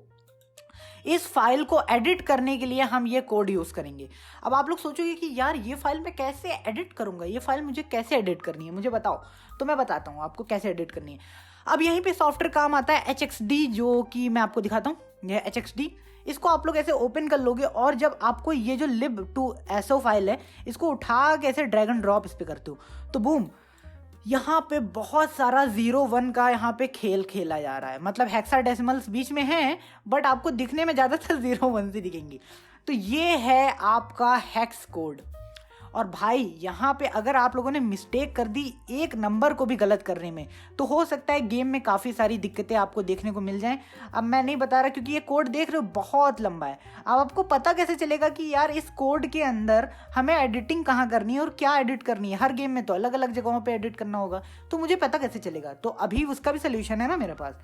इस फाइल को एडिट करने के लिए हम ये कोड यूज़ करेंगे। अब आप लोग सोचोगे कि यार ये फाइल मैं कैसे एडिट करूँगा, ये फाइल मुझे कैसे एडिट करनी है, मुझे बताओ। तो मैं बताता हूँ आपको कैसे एडिट करनी है। अब यहीं पे सॉफ्टवेयर काम आता है hxd, जो कि मैं आपको दिखाता हूँ, यह hxd। इसको आप लोग ऐसे ओपन कर लोगे और जब आपको ये जो lib2so फाइल है, इसको उठा के ऐसे ड्रैग एंड ड्रॉप इस पर करते हो, तो बूम, यहाँ पे बहुत सारा 0-1 का यहाँ पे खेल खेला जा रहा है। मतलब हेक्साडेसिमल्स बीच में हैं, बट आपको दिखने में ज़्यादातर 0-1 से दिखेंगी। तो ये है आपका हेक्स कोड। और भाई यहाँ पे अगर आप लोगों ने मिस्टेक कर दी एक नंबर को भी गलत करने में, तो हो सकता है गेम में काफ़ी सारी दिक्कतें आपको देखने को मिल जाएं। अब मैं नहीं बता रहा क्योंकि ये कोड देख रहे हो बहुत लंबा है। अब आपको पता कैसे चलेगा कि यार इस कोड के अंदर हमें एडिटिंग कहाँ करनी है और क्या एडिट करनी है। हर गेम में तो अलग अलग जगहों पर एडिट करना होगा, तो मुझे पता कैसे चलेगा। तो अभी उसका भी सोल्यूशन है ना मेरे पास।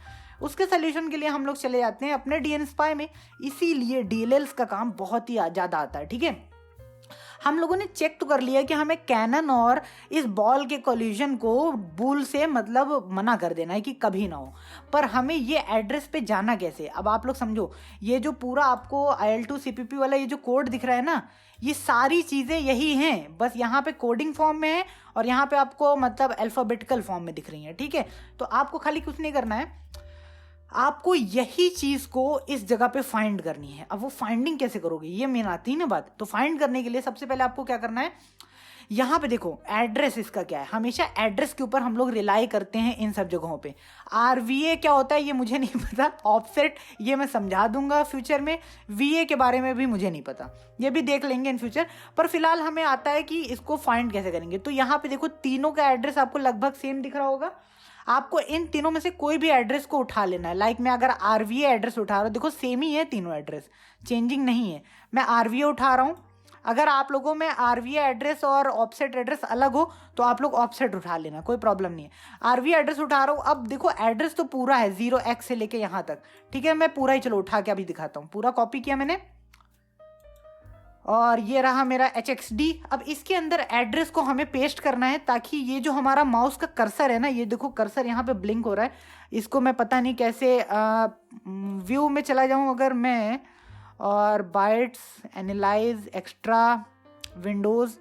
उसके सोल्यूशन के लिए हम लोग चले जाते हैं अपने DNSpy में। इसीलिए DLLs का काम बहुत ही ज़्यादा आता है। ठीक है, हम लोगों ने चेक तो कर लिया कि हमें कैनन और इस बॉल के कोलिजन को बूल से मतलब मना कर देना है कि कभी ना हो, पर हमें ये एड्रेस पे जाना कैसे। अब आप लोग समझो, ये जो पूरा आपको IL2CPP वाला ये जो कोड दिख रहा है ना, ये सारी चीज़ें यही हैं, बस यहाँ पे कोडिंग फॉर्म में है और यहाँ पे आपको मतलब अल्फ़ाबेटिकल फॉर्म में दिख रही हैं। ठीक है, तो आपको खाली कुछ नहीं करना है, आपको यही चीज़ को इस जगह पे फाइंड करनी है। अब वो फाइंडिंग कैसे करोगे, ये मेन आती है ना बात। तो फाइंड करने के लिए सबसे पहले आपको क्या करना है, यहाँ पे देखो एड्रेस इसका क्या है, हमेशा एड्रेस के ऊपर हम लोग रिलाई करते हैं इन सब जगहों पे। RVA क्या होता है ये मुझे नहीं पता, ऑफसेट ये मैं समझा दूंगा फ्यूचर में, VA के बारे में भी मुझे नहीं पता, ये भी देख लेंगे इन फ्यूचर। पर फिलहाल हमें आता है कि इसको फाइंड कैसे करेंगे। तो यहाँ पे देखो तीनों का एड्रेस आपको लगभग सेम दिख रहा होगा। आपको इन तीनों में से कोई भी एड्रेस को उठा लेना है। लाइक मैं अगर RVA एड्रेस उठा रहा हूँ, देखो सेम ही है तीनों एड्रेस, चेंजिंग नहीं है। मैं RVA उठा रहा हूँ, अगर आप लोगों में RVA एड्रेस और ऑफसेट एड्रेस अलग हो तो आप लोग ऑफसेट उठा लेना, कोई प्रॉब्लम नहीं है। RVA एड्रेस उठा रहा हूँ, अब देखो एड्रेस तो पूरा है 0x से लेके यहाँ तक। ठीक है, मैं पूरा ही चलो उठा के अभी दिखाता हूँ। पूरा कॉपी किया मैंने और ये रहा मेरा hxd। अब इसके अंदर एड्रेस को हमें पेस्ट करना है ताकि ये जो हमारा माउस का कर्सर है ना, ये देखो कर्सर यहाँ पे ब्लिंक हो रहा है, इसको मैं पता नहीं कैसे व्यू में चला जाऊँ अगर मैं, और बाइट्स एनालाइज एक्स्ट्रा विंडोज़,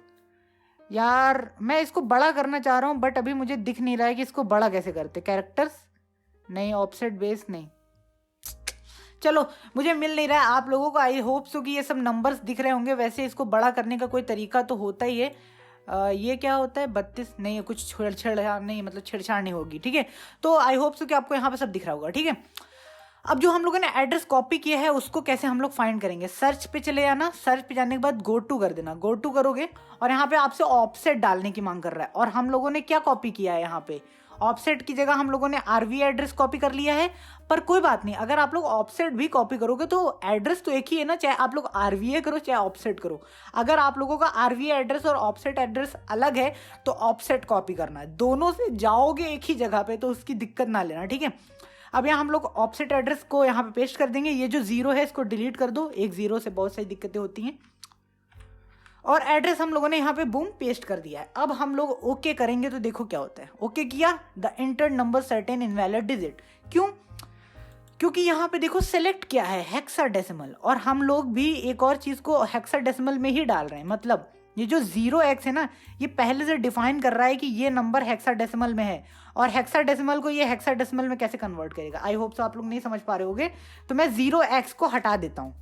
यार मैं इसको बड़ा करना चाह रहा हूँ बट अभी मुझे दिख नहीं रहा है कि इसको बड़ा कैसे करते। कैरेक्टर्स नहीं, ऑफसेट बेस नहीं, चलो मुझे मिल नहीं रहा है आप लोगों को। आई होप सो कि ये सब नंबर्स दिख रहे होंगे। वैसे इसको बड़ा करने का कोई तरीका तो होता ही है। ये क्या होता है 32 नहीं, कुछ छेड़छाड़ नहीं, मतलब छेड़छाड़ नहीं होगी। ठीक है, तो आई होप सो कि आपको यहाँ पे सब दिख रहा होगा। ठीक है, अब जो हम लोगों ने एड्रेस कॉपी किया है उसको कैसे हम लोग फाइंड करेंगे। सर्च पे चले जाना, सर्च पे जाने के बाद गो टू कर देना। गो टू करोगे और यहाँ पे आपसे ऑफसेट डालने की मांग कर रहा है, और हम लोगों ने क्या कॉपी किया है यहाँ पे ऑफसेट की जगह हम लोगों ने आरवी एड्रेस कॉपी कर लिया है, पर कोई बात नहीं, अगर आप लोग ऑफसेट भी कॉपी करोगे तो एड्रेस तो एक ही है ना, चाहे आप लोग आरवीए करो चाहे ऑफसेट करो। अगर आप लोगों का आरवीए एड्रेस और ऑफसेट एड्रेस अलग है तो ऑफसेट कॉपी करना है, दोनों से जाओगे एक ही जगह पे तो उसकी दिक्कत ना लेना, ठीक है। अब यहाँ हम लोग ऑफसेट एड्रेस को यहाँ पे पेस्ट कर देंगे, ये जो 0 है इसको डिलीट कर दो, एक 0 से बहुत सारी दिक्कतें होती हैं। और एड्रेस हम लोगों ने यहाँ पे बूम पेस्ट कर दिया है। अब हम लोग ओके करेंगे तो देखो क्या होता है। ओके किया, the entered number certain invalid digit, क्यों? क्योंकि यहाँ पे देखो सेलेक्ट किया है हेक्साडेसिमल, और हम लोग भी एक और चीज़ को हेक्साडेसिमल में ही डाल रहे हैं। मतलब ये जो 0x है ना, ये पहले से डिफाइन कर रहा है कि ये नंबर हेक्साडेसिमल में है, और हेक्साडेसिमल को ये हेक्साडेसिमल में कैसे कन्वर्ट करेगा। आई होप सो आप लोग नहीं समझ पा रहे होगे, तो मैं 0x को हटा देता हूँ।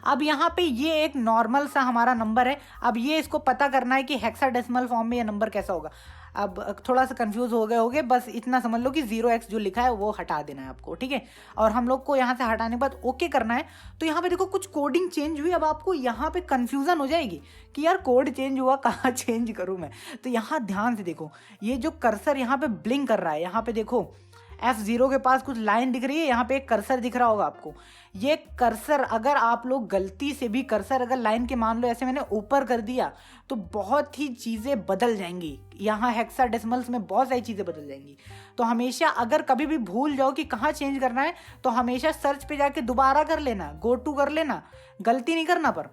अब यहाँ पे ये एक नॉर्मल सा हमारा नंबर है, अब ये इसको पता करना है कि हेक्साडेसिमल फॉर्म में ये नंबर कैसा होगा। अब थोड़ा सा कंफ्यूज हो गए होगे, बस इतना समझ लो कि 0x जो लिखा है वो हटा देना है आपको, ठीक है। और हम लोग को यहाँ से हटाने के बाद ओके करना है। तो यहाँ पे देखो कुछ कोडिंग चेंज हुई, अब आपको यहाँ पे कंफ्यूजन हो जाएगी कि यार कोड चेंज हुआ, कहाँ चेंज करूँ मैं। तो यहाँ ध्यान से देखो, ये जो कर्सर यहाँ पे ब्लिंक कर रहा है, यहाँ पे देखो F0 के पास कुछ लाइन दिख रही है, यहाँ पे एक कर्सर दिख रहा होगा आपको। ये कर्सर अगर आप लोग गलती से भी कर्सर अगर लाइन के मान लो ऐसे मैंने ऊपर कर दिया तो बहुत ही चीज़ें बदल जाएंगी। यहाँ हेक्साडेसिमल्स में बहुत सारी चीज़ें बदल जाएंगी। तो हमेशा अगर कभी भी भूल जाओ कि कहाँ चेंज करना है तो हमेशा सर्च पे जाके दोबारा कर लेना, गो टू कर लेना, गलती नहीं करना। पर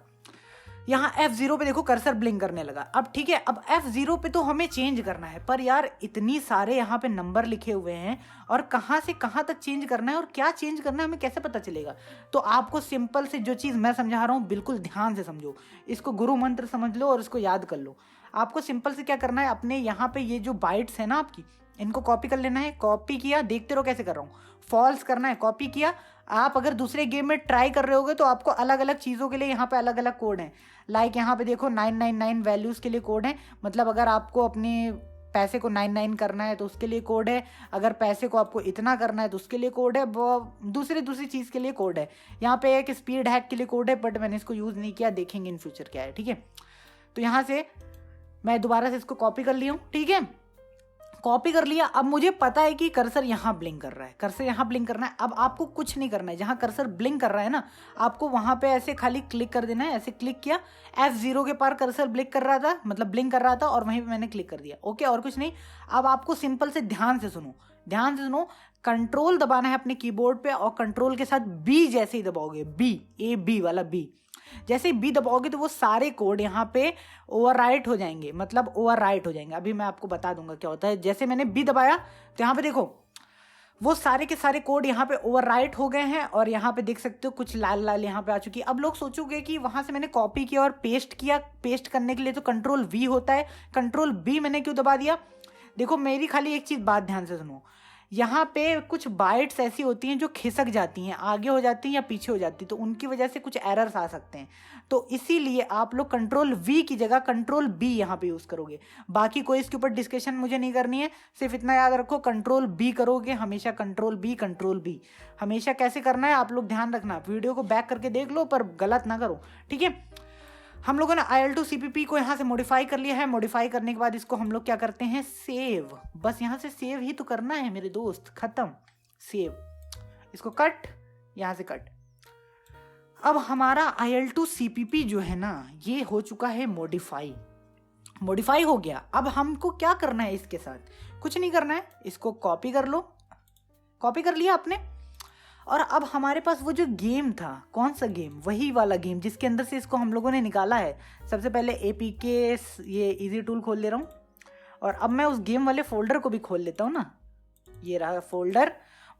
यहाँ F0 पे देखो कर्सर ब्लिंक करने लगा। अब ठीक है, अब F0 पे तो हमें चेंज करना है, पर यार इतनी सारे यहाँ पे नंबर लिखे हुए हैं और कहाँ से कहाँ तक चेंज करना है और क्या चेंज करना है हमें कैसे पता चलेगा। तो आपको सिंपल से जो चीज़ मैं समझा रहा हूँ बिल्कुल ध्यान से समझो, इसको गुरु मंत्र समझ लो और इसको याद कर लो। आपको सिंपल से क्या करना है, अपने यहाँ पे ये जो बाइट्स है ना आपकी, इनको कॉपी कर लेना है। कॉपी किया, देखते रहो कैसे कर रहा हूँ, फॉल्स करना है, कॉपी किया। आप अगर दूसरे गेम में ट्राई कर रहे होगे तो आपको अलग अलग चीज़ों के लिए यहाँ पे अलग अलग कोड हैं। लाइक यहाँ पे देखो 999 वैल्यूज़ के लिए कोड है, मतलब अगर आपको अपने पैसे को 99 करना है तो उसके लिए कोड है, अगर पैसे को आपको इतना करना है तो उसके लिए कोड है, दूसरी चीज़ के लिए कोड है। यहाँ पे एक स्पीड हैक के लिए कोड है, बट मैंने इसको यूज़ नहीं किया, देखेंगे इन फ्यूचर क्या है, ठीक है। तो यहाँ से मैं दोबारा से इसको कॉपी कर लिया हूँ, ठीक है, कॉपी कर लिया। अब मुझे पता है कि कर्सर यहाँ ब्लिंक कर रहा है, कर्सर यहाँ ब्लिंक करना है। अब आपको कुछ नहीं करना है, जहाँ कर्सर ब्लिंक कर रहा है ना आपको वहाँ पे ऐसे खाली क्लिक कर देना है। ऐसे क्लिक किया, F0 के पार कर्सर ब्लिंक कर रहा था, मतलब ब्लिंक कर रहा था और वहीं पे मैंने क्लिक कर दिया, ओके, और कुछ नहीं। अब आपको सिंपल से ध्यान से सुनो, ध्यान से सुनो, कंट्रोल दबाना है अपने कीबोर्ड पे और कंट्रोल के साथ बी जैसे ही दबाओगे, B वाला बी, जैसे बी दबाओगे तो वो सारे कोड यहाँ पे ओवरराइट हो जाएंगे, मतलब ओवरराइट हो जाएंगे। अभी मैं आपको बता दूंगा क्या होता है। जैसे मैंने बी दबाया तो यहाँ पे देखो वो सारे के सारे कोड यहाँ पे ओवरराइट हो गए हैं और यहाँ पे देख सकते हो कुछ लाल लाल यहाँ पे आ चुकी है। अब लोग सोचोगे कि वहां से मैंने कॉपी किया और पेस्ट किया, पेस्ट करने के लिए तो कंट्रोल V होता है, कंट्रोल B मैंने क्यों दबा दिया। देखो मेरी खाली एक चीज बात ध्यान से सुनो, यहाँ पे कुछ बाइट्स ऐसी होती हैं जो खिसक जाती हैं, आगे हो जाती हैं या पीछे हो जाती हैं, तो उनकी वजह से कुछ एरर्स आ सकते हैं। तो इसीलिए आप लोग कंट्रोल V की जगह कंट्रोल B यहाँ पे यूज़ करोगे। बाकी कोई इसके ऊपर डिस्कशन मुझे नहीं करनी है, सिर्फ इतना याद रखो कंट्रोल B करोगे हमेशा, कंट्रोल B हमेशा। कैसे करना है आप लोग ध्यान रखना, वीडियो को बैक करके देख लो पर गलत ना करो, ठीक है। हम लोगों ने IL2 CPP को यहाँ से मॉडिफाई कर लिया है। मॉडिफाई करने के बाद इसको हम लोग क्या करते हैं, सेव। बस यहाँ से सेव ही तो करना है मेरे दोस्त, खत्म, सेव। इसको कट, यहाँ से कट। अब हमारा IL2 CPP जो है ना ये हो चुका है मॉडिफाई हो गया। अब हमको क्या करना है इसके साथ, कुछ नहीं करना है, इसको कॉपी कर लो, कॉपी कर लिया आपने। और अब हमारे पास वो जो गेम था, कौन सा गेम, वही वाला गेम जिसके अंदर से इसको हम लोगों ने निकाला है। सबसे पहले APK ये इजी टूल खोल ले रहा हूँ और अब मैं उस गेम वाले फोल्डर को भी खोल लेता हूँ ना, ये रहा फोल्डर,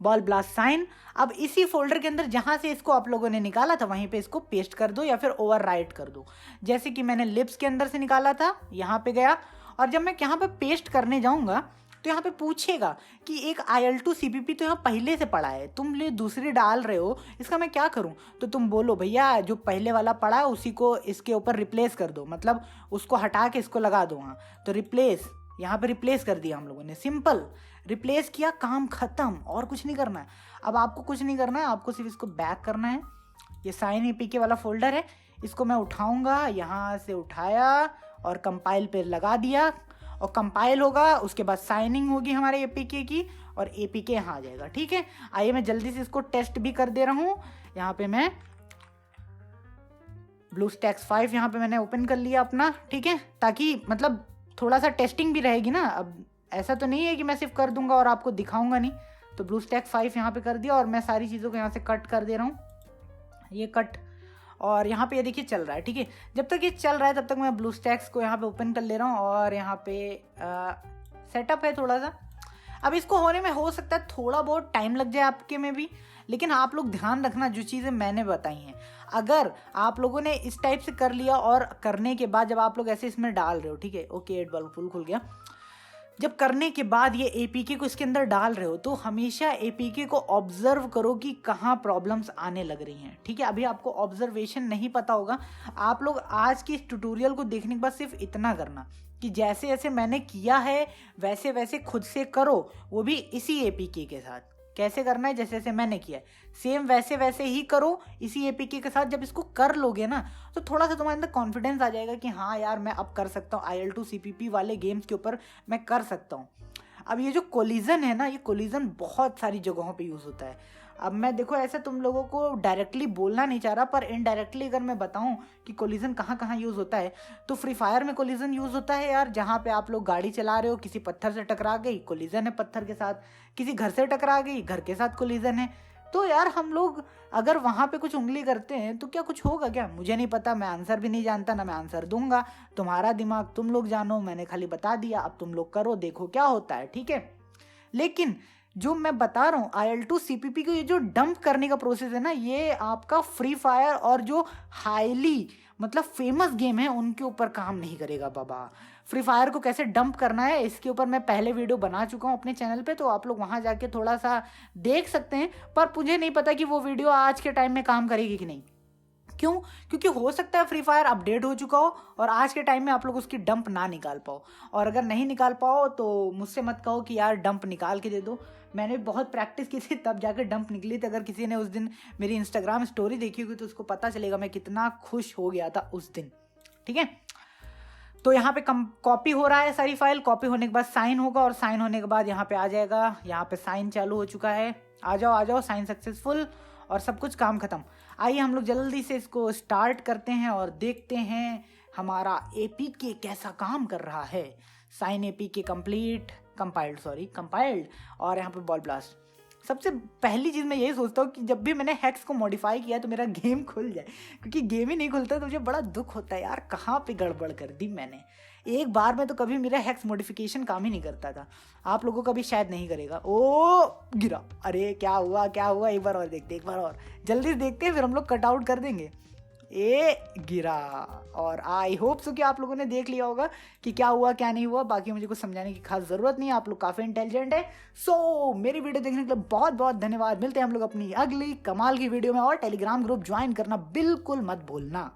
बॉल ब्लास्ट साइन। अब इसी फोल्डर के अंदर जहाँ से इसको आप लोगों ने निकाला था वहीं पे इसको पेस्ट कर दो या फिर ओवरराइट कर दो। जैसे कि मैंने लिप्स के अंदर से निकाला था, यहाँ पे गया और जब मैं यहाँ पे पेस्ट करने जाऊँगा तो यहाँ पे पूछेगा कि एक IL2 CPP तो यहाँ पहले से पड़ा है, तुम ले दूसरी डाल रहे हो, इसका मैं क्या करूँ। तो तुम बोलो भैया जो पहले वाला पड़ा है उसी को इसके ऊपर रिप्लेस कर दो, मतलब उसको हटा के इसको लगा दो वहाँ। तो रिप्लेस, यहाँ पे रिप्लेस कर दिया हम लोगों ने, सिंपल रिप्लेस किया, काम खत्म, और कुछ नहीं करना है। अब आपको कुछ नहीं करना है, आपको सिर्फ इसको बैक करना है। ये साइन APK वाला फोल्डर है, इसको मैं उठाऊँगा, यहाँ से उठाया और कंपाइल पे लगा दिया और कंपाइल होगा, उसके बाद साइनिंग होगी हमारे एपीके की और एपीके यहाँ आ जाएगा। ठीक है, आइए मैं जल्दी से इसको टेस्ट भी कर दे रहा हूँ। यहाँ पे मैं BlueStacks 5 यहाँ पे मैंने ओपन कर लिया अपना। ठीक है, ताकि मतलब थोड़ा सा टेस्टिंग भी रहेगी ना। अब ऐसा तो नहीं है कि मैं सिर्फ कर दूंगा और आपको दिखाऊंगा नहीं। तो BlueStacks 5 यहाँ पे कर दिया और मैं सारी चीज़ों को यहाँ से कट कर दे रहा हूँ, ये कट। और यहाँ पे ये देखिए चल रहा है। ठीक है, जब तक ये चल रहा है तब तक मैं BlueStacks को यहाँ पे ओपन कर ले रहा हूँ और यहाँ पे सेटअप है थोड़ा सा। अब इसको होने में हो सकता है थोड़ा बहुत टाइम लग जाए आपके में भी, लेकिन आप लोग ध्यान रखना जो चीज़ें मैंने बताई हैं, अगर आप लोगों ने इस टाइप से कर लिया और करने के बाद जब आप लोग ऐसे इसमें डाल रहे हो, ठीक है, ओके 8 बल्ब फुल खुल गया, जब करने के बाद ये एपीके को इसके अंदर डाल रहे हो तो हमेशा एपीके को ऑब्जर्व करो कि कहाँ प्रॉब्लम्स आने लग रही हैं। ठीक है, अभी आपको ऑब्जर्वेशन नहीं पता होगा, आप लोग आज की इस ट्यूटोरियल को देखने के बाद सिर्फ इतना करना कि जैसे जैसे मैंने किया है वैसे वैसे खुद से करो, वो भी इसी एपीके के साथ। कैसे करना है, जैसे जैसे मैंने किया सेम वैसे वैसे ही करो इसी एपीके के साथ। जब इसको कर लोगे ना तो थोड़ा सा तुम्हारे अंदर कॉन्फिडेंस आ जाएगा कि हाँ यार मैं अब कर सकता हूँ, IL2 CPP वाले गेम्स के ऊपर मैं कर सकता हूँ। अब ये जो कोलिजन है ना, ये कोलिजन बहुत सारी जगहों पे यूज़ होता है। अब मैं देखो ऐसे तुम लोगों को डायरेक्टली बोलना नहीं चाह रहा, पर इनडायरेक्टली अगर मैं बताऊं कि कोलिजन कहाँ कहाँ यूज़ होता है, तो फ्री फायर में कोलिजन यूज़ होता है यार। जहाँ पे आप लोग गाड़ी चला रहे हो, किसी पत्थर से टकरा गई, कोलिजन है पत्थर के साथ। किसी घर से टकरा गई, घर के साथ कोलिजन है। तो यार हम लोग अगर वहाँ पे कुछ उंगली करते हैं तो क्या कुछ होगा क्या, मुझे नहीं पता, मैं आंसर भी नहीं जानता, ना मैं आंसर दूंगा। तुम्हारा दिमाग तुम लोग जानो, मैंने खाली बता दिया, अब तुम लोग करो, देखो क्या होता है। ठीक है, लेकिन जो मैं बता रहा हूँ IL2 CPP को ये जो डंप करने का प्रोसेस है ना, ये आपका फ्री फायर और जो हाईली मतलब फेमस गेम है उनके ऊपर काम नहीं करेगा बाबा। फ्री फायर को कैसे डंप करना है इसके ऊपर मैं पहले वीडियो बना चुका हूँ अपने चैनल पे, तो आप लोग वहाँ जाके थोड़ा सा देख सकते हैं। पर मुझे नहीं पता कि वो वीडियो आज के टाइम में काम करेगी कि नहीं। क्यों? क्योंकि हो सकता है फ्री फायर अपडेट हो चुका हो और आज के टाइम में आप लोग उसकी डंप ना निकाल पाओ। और अगर नहीं निकाल पाओ तो मुझसे मत कहो कि यार डंप निकाल के दे दो। मैंने बहुत प्रैक्टिस की थी तब जाकर डंप निकली थी। अगर किसी ने उस दिन मेरी इंस्टाग्राम स्टोरी देखी होगी तो उसको पता चलेगा मैं कितना खुश हो गया था उस दिन। ठीक है, तो यहाँ पे कॉपी हो रहा है सारी फाइल। कॉपी होने के बाद साइन होगा और साइन होने के बाद यहाँ पे आ जाएगा, यहाँ पे साइन चालू हो चुका है। आ जाओ, साइन सक्सेसफुल और सब कुछ काम खत्म। आइए हम लोग जल्दी से इसको स्टार्ट करते हैं और देखते हैं हमारा एपीके कैसा काम कर रहा है। साइन एपीके कंपाइल्ड और यहाँ पे बॉल ब्लास्ट। सबसे पहली चीज़ मैं यही सोचता हूँ कि जब भी मैंने हैक्स को मॉडिफाई किया तो मेरा गेम खुल जाए, क्योंकि गेम ही नहीं खुलता तो मुझे बड़ा दुख होता है यार, कहाँ पे गड़बड़ कर दी मैंने। एक बार में तो कभी मेरा हैक्स मॉडिफिकेशन काम ही नहीं करता था, आप लोगों का भी शायद नहीं करेगा। ओ गिरा, अरे क्या हुआ, एक बार और देखते, एक बार और जल्दी देखते हैं, फिर हम लोग कट आउट कर देंगे। ए गिरा, और आई होप सो कि आप लोगों ने देख लिया होगा कि क्या हुआ क्या नहीं हुआ। बाकी मुझे कुछ समझाने की खास जरूरत नहीं है, आप लोग काफी इंटेलिजेंट है। सो मेरी वीडियो देखने के लिए बहुत बहुत धन्यवाद। मिलते हैं हम लोग अपनी अगली कमाल की वीडियो में, और टेलीग्राम ग्रुप ज्वाइन करना बिल्कुल मत भूलना।